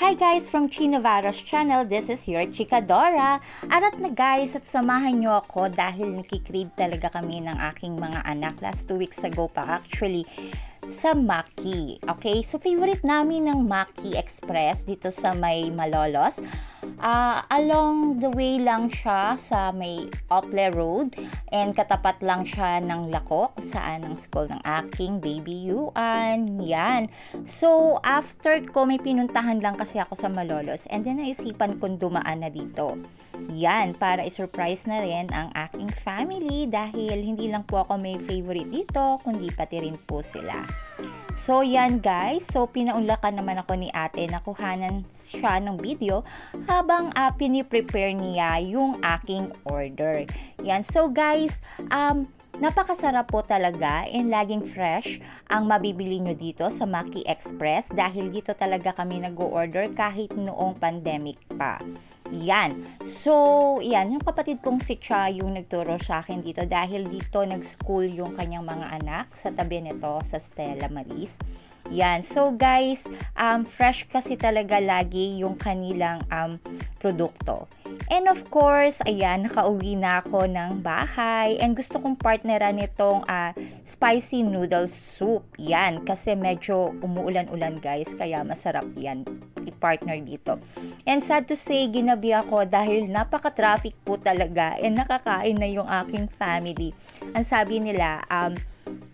Hi guys from Chi Navarro's channel, this is your Chika Dora. Arat na guys at samahan nyo ako dahil nakikrave talaga kami ng aking mga anak last 2 weeks ago pa actually sa Maki. Okay, so favorite namin ng Maki Express dito sa may Malolos. Along the way lang siya sa may Ople Road and katapat lang siya ng Lako saan ang school ng aking baby Yuan. Yan. So after ko may pinuntahan lang kasi ako sa Malolos and then naisipan kong dumaan na dito. Yan, para i-surprise na rin ang aking family dahil hindi lang po ako may favorite dito kundi pati rin po sila. So yan guys, so pinaunlakan naman ako ni ate na kuhanan siya ng video habang piniprepare niya yung aking order. Yan, so guys, napakasarap po talaga and laging fresh ang mabibili nyo dito sa Maki Express dahil dito talaga kami nag-o-order kahit noong pandemic pa. Yan. So, yan. Yung kapatid kong si Cha yung nagturo sa akin dito dahil dito nag-school yung kanyang mga anak sa tabi nito sa Stella Maris. Yan. So, guys, fresh kasi talaga lagi yung kanilang produkto. And of course, ayan, nakauwi na ako ng bahay and gusto kong partneran nitong spicy noodle soup. Yan, kasi medyo umuulan-ulan guys, kaya masarap yan i-partner dito. And sad to say, ginabi ako dahil napaka-traffic po talaga and nakakain na yung aking family. Ang sabi nila,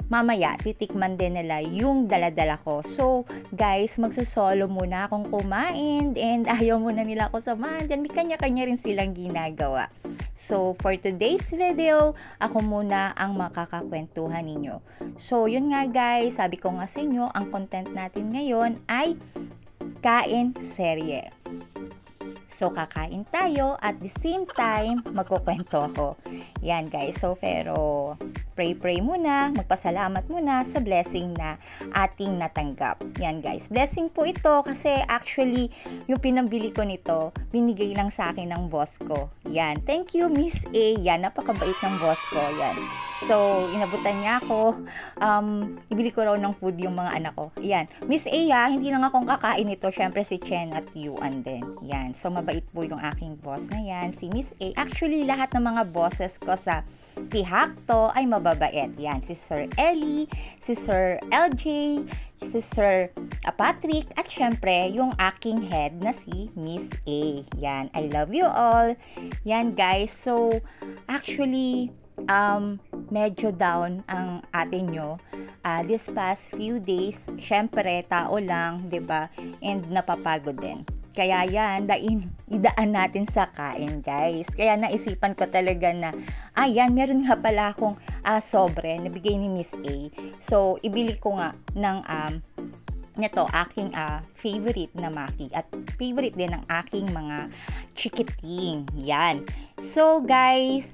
mamaya, titikman din nila yung dala-dala ko. So, guys, magsasolo muna akong kumain and ayaw muna nila ako samahan. Diyan, may kanya-kanya rin silang ginagawa. So, for today's video, ako muna ang makakakwentuhan ninyo. So, yun nga guys, sabi ko nga sa inyo, ang content natin ngayon ay kain serye. So, kakain tayo at the same time, magkukwento ako. Yan guys. So, pero pray muna, magpasalamat muna sa blessing na ating natanggap. Yan guys. Blessing po ito kasi actually, yung pinambili ko nito, binigay lang sa akin ng boss ko. Yan. Thank you, Miss A. Yan. Napakabait ng boss ko. Yan. So, inabutan niya ako. Ibili ko raw ng food yung mga anak ko. Yan. Miss A, hindi lang akong kakain ito. Syempre si Chen at Yuan din. Yan. So, mabait po yung aking boss na yan. Si Miss A. Actually, lahat ng mga bosses ko sa Tihakto ay mababait. Yan. Si Sir Ellie, si Sir LJ, si Sir Patrick, at syempre, yung aking head na si Miss A. Yan. I love you all. Yan, guys. So, actually, medyo down ang atin nyo this past few days. Syempre, tao lang, 'di ba? And napapagod din. Kaya yan, idaan natin sa kain, guys. Kaya naisipan ko talaga na, yan, meron nga pala akong sobre, nabigay ni Miss A. So, ibili ko nga ng, nito, aking favorite na Maki. At favorite din ng aking mga chikiting. Yan. So, guys,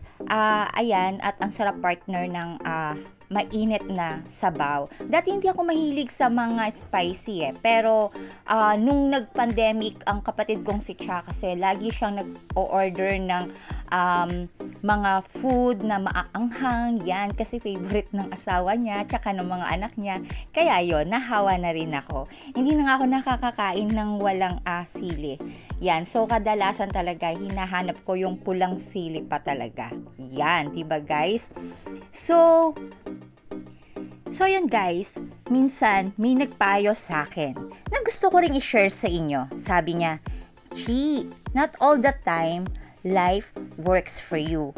ayan, at ang sarap partner ng, mainit na sabaw. Dati hindi ako mahilig sa mga spicy pero nung nag-pandemic ang kapatid kong si Cha kasi lagi siyang nag-o-order ng mga food na maaanghang, yan, kasi favorite ng asawa niya tsaka ng mga anak niya. Kaya yon, nahawa na rin ako. Hindi na nga ako nakakakain ng walang sili. Yan, so kadalasan talaga hinahanap ko yung pulang sili pa talaga. Yan, diba guys? So yun guys, minsan may nagpayo sa akin na gusto ko ring i-share sa inyo. Sabi niya, Chi, not all the time life works for you.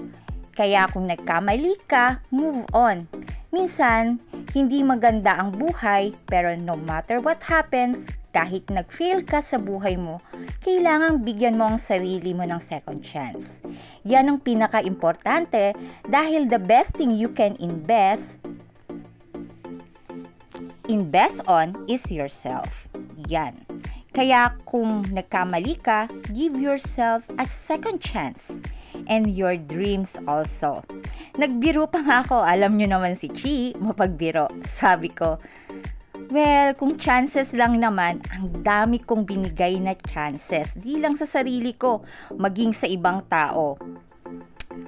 Kaya kung nagkamali ka, move on. Minsan, hindi maganda ang buhay, pero no matter what happens, kahit nag-fail ka sa buhay mo, kailangang bigyan mo ang sarili mo ng second chance. Yan ang pinaka-importante dahil the best thing you can invest on is yourself. Yan. Kaya kung nagkamali ka, give yourself a second chance. And your dreams also. Nagbiro pa nga ako, alam nyo naman si Chi, mapagbiro. Sabi ko, well, kung chances lang naman, ang dami kong binigay na chances. Di lang sa sarili ko, maging sa ibang tao.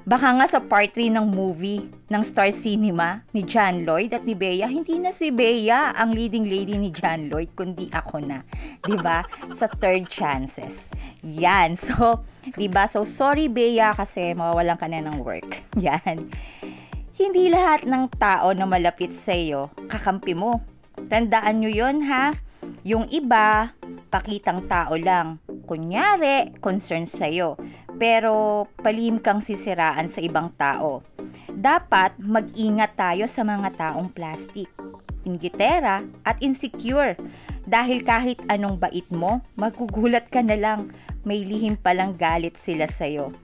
Baka nga sa part 3 ng movie, ng Star Cinema ni John Lloyd at ni Bea, hindi na si Bea ang leading lady ni John Lloyd, kundi ako na. 'Di ba? Sa Third Chances. Yan. So, 'di ba? So, sorry Bea kasi mawawalan ka na ng work. Yan. Hindi lahat ng tao na malapit sa iyo kakampi mo. Tandaan nyo yun ha. Yung iba, pakitang tao lang. Kunyari, concern sa'yo. Pero palihim kang sisiraan sa ibang tao. Dapat mag-ingat tayo sa mga taong plastic, inggitera at insecure. Dahil kahit anong bait mo, magugulat ka na lang. May lihim palang galit sila sa'yo.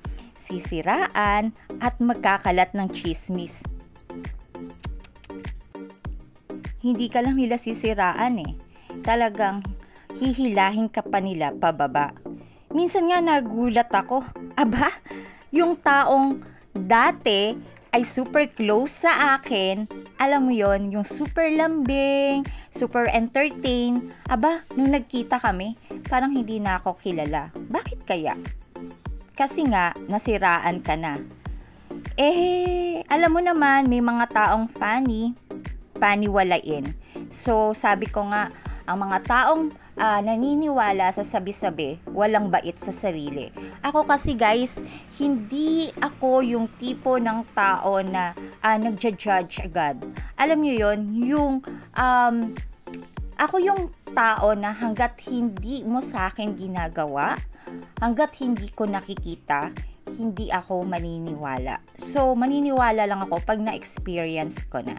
Sisiraan at magkakalat ng chismis. Hindi ka lang nila sisiraan eh. Talagang hihilahin ka pa nila pababa. Minsan nga nagulat ako. Aba, yung taong dati ay super close sa akin, alam mo yon, yung super lambing, super entertain. Aba, nung nagkita kami, parang hindi na ako kilala. Bakit kaya? Kasi nga, nasiraan ka na. Alam mo naman, may mga taong paniwalain. So, sabi ko nga, ang mga taong naniniwala sa sabi-sabi, walang bait sa sarili. Ako kasi guys, hindi ako yung tipo ng tao na nagja-judge agad. Alam nyo yon, yung ako yung tao na hanggat hindi mo sa akin ginagawa, hanggat hindi ko nakikita, hindi ako maniniwala. So, maniniwala lang ako pag na-experience ko na.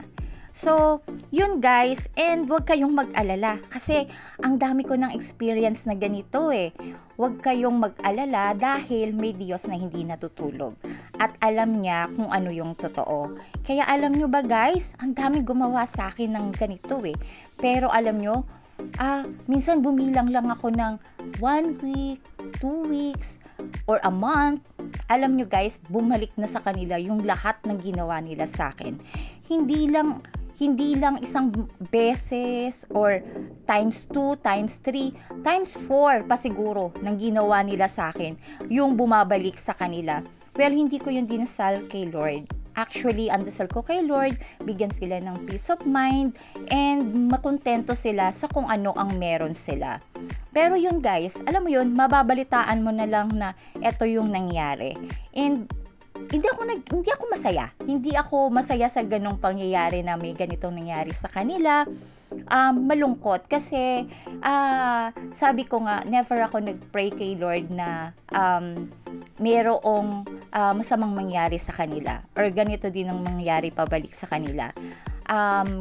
So, yun guys, and huwag kayong mag-alala kasi ang dami ko ng experience na ganito eh. Huwag kayong mag-alala dahil may Diyos na hindi natutulog at alam niya kung ano yung totoo. Kaya alam nyo ba guys, ang dami gumawa sa akin ng ganito eh. Pero alam nyo, minsan bumilang lang ako ng 1 week, 2 weeks, or a month. Alam nyo guys, bumalik na sa kanila yung lahat ng ginawa nila sa akin. Hindi lang isang beses or times 2, times 3, times 4 pa siguro ng ginawa nila sa akin yung bumabalik sa kanila. Well, hindi ko yung dinasal kay Lord. Actually, ang dasal ko kay Lord, bigyan sila ng peace of mind and makontento sila sa kung ano ang meron sila. Pero yun guys, alam mo yun, mababalitaan mo na lang na eto yung nangyari. And hindi ako masaya. Hindi ako masaya sa ganong pangyayari na may ganitong nangyari sa kanila. Malungkot kasi sabi ko nga, never ako nag-pray kay Lord na mayroong masamang mangyari sa kanila or ganito din ang mangyari pabalik sa kanila.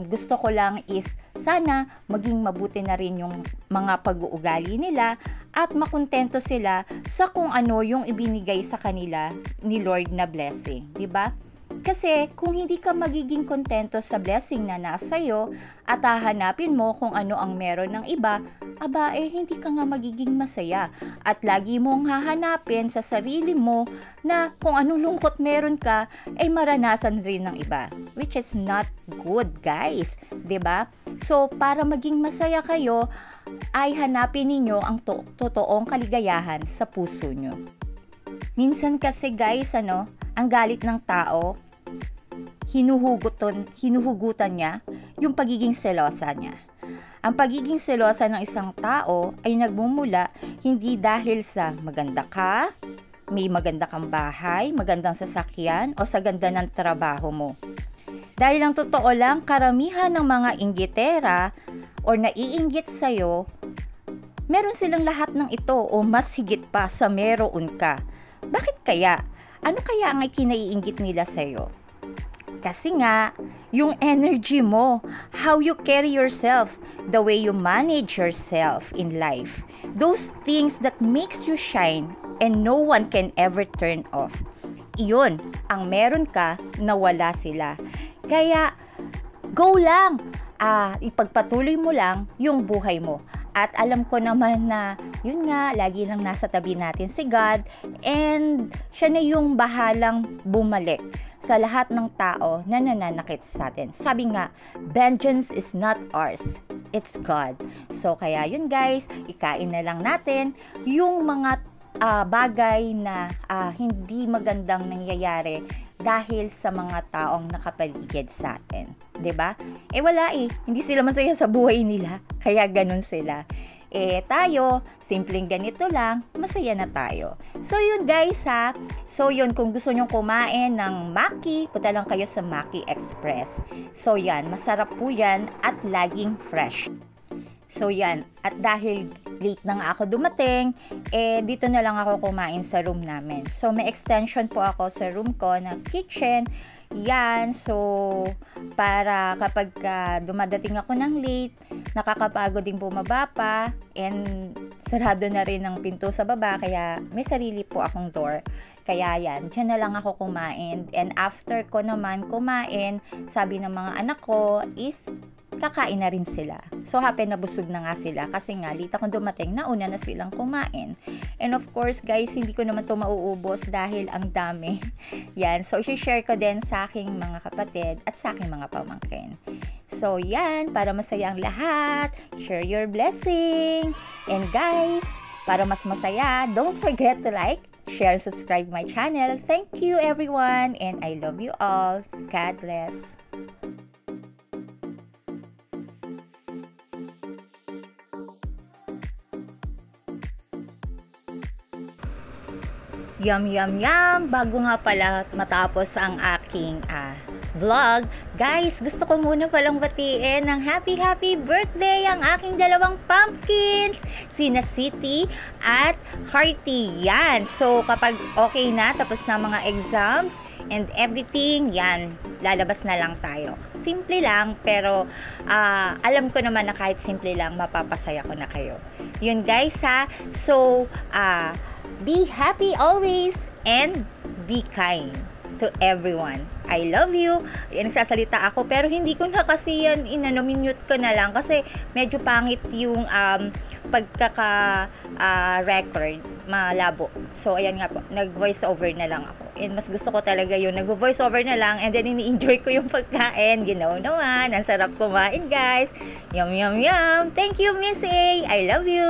Gusto ko lang is sana maging mabuti na rin yung mga pag-uugali nila at makontento sila sa kung ano yung ibinigay sa kanila ni Lord na blessing, 'di ba? Kasi kung hindi ka magiging kontento sa blessing na nasa iyo at hahanapin mo kung ano ang meron ng iba, hindi ka nga magiging masaya. At lagi mong hahanapin sa sarili mo na kung anong lungkot meron ka, maranasan rin ng iba. Which is not good, guys. 'Di ba? So, para maging masaya kayo, ay hanapin ninyo ang totoong kaligayahan sa puso nyo. Minsan kasi guys, ang galit ng tao, hinuhugutan niya yung pagiging selosa niya. Ang pagiging selosa ng isang tao ay nagmumula hindi dahil sa maganda ka, may maganda kang bahay, magandang sasakyan, o sa ganda ng trabaho mo. Dahil ang totoo lang, karamihan ng mga inggitera o naiinggit sa'yo, meron silang lahat ng ito o mas higit pa sa meron ka. Bakit kaya? Ano kaya ang kinaiinggit nila sa'yo? Kasi nga, yung energy mo, how you carry yourself, the way you manage yourself in life, those things that makes you shine and no one can ever turn off. Iyon, ang meron ka na wala sila. Kaya, go lang! Ipagpatuloy mo lang yung buhay mo. At alam ko naman na, yun nga, lagi lang nasa tabi natin si God and siya na yung bahalang bumalik sa lahat ng tao na nananakit sa atin. Sabi nga, vengeance is not ours, it's God. So, kaya yun guys, ikain na lang natin yung mga bagay na hindi magandang nangyayari dahil sa mga taong nakapaligid sa atin. 'Di ba? Wala hindi sila masaya sa buhay nila, kaya ganun sila. Tayo, simpleng ganito lang, masaya na tayo. So yun guys ha, so yun, kung gusto nyong kumain ng Maki, punta lang kayo sa Maki Express. So yan, masarap po yan at laging fresh. So yan, at dahil late na nga ako dumating, dito na lang ako kumain sa room namin. So may extension po ako sa room ko na kitchen. Yan, so para kapag dumadating ako ng late, nakakapagod din bumaba pa, and sarado na rin ang pinto sa baba, kaya may sarili po akong door. Kaya yan, dyan na lang ako kumain. And after ko naman kumain, sabi ng mga anak ko is kakain na rin sila. So happy na busog na nga sila kasi nga late akong dumating, nauna na silang kumain. And of course guys, hindi ko naman to mauubos dahil ang dami. Yan, so i-share ko din sa aking mga kapatid at sa aking mga pamangkin. So yan, para masaya ang lahat, share your blessing. And guys, para mas masaya, don't forget to like, share, subscribe my channel. Thank you everyone and I love you all. God bless. Yum, yum, yum! Bago nga pala matapos ang aking vlog, guys, gusto ko muna palang batiin ng happy birthday ang aking dalawang pumpkins, sina City at Hearty. Yan, so kapag okay na, tapos na mga exams and everything, yan, lalabas na lang tayo. Simple lang, pero alam ko naman na kahit simple lang, mapapasaya ko na kayo. Yun guys ha, so be happy always and be kind to everyone. I love you. Yan, nagsasalita ako pero hindi ko na kasi yan minute ko na lang kasi medyo pangit yung pagkaka-record, malabo. So ayan nga po, nag-voice over na lang ako. And mas gusto ko talaga yun, nag-voice over na lang and then ini-enjoy ko yung pagkain. You know naman, ang sarap kumain guys. Yum, yum, yum. Thank you Miss A. I love you.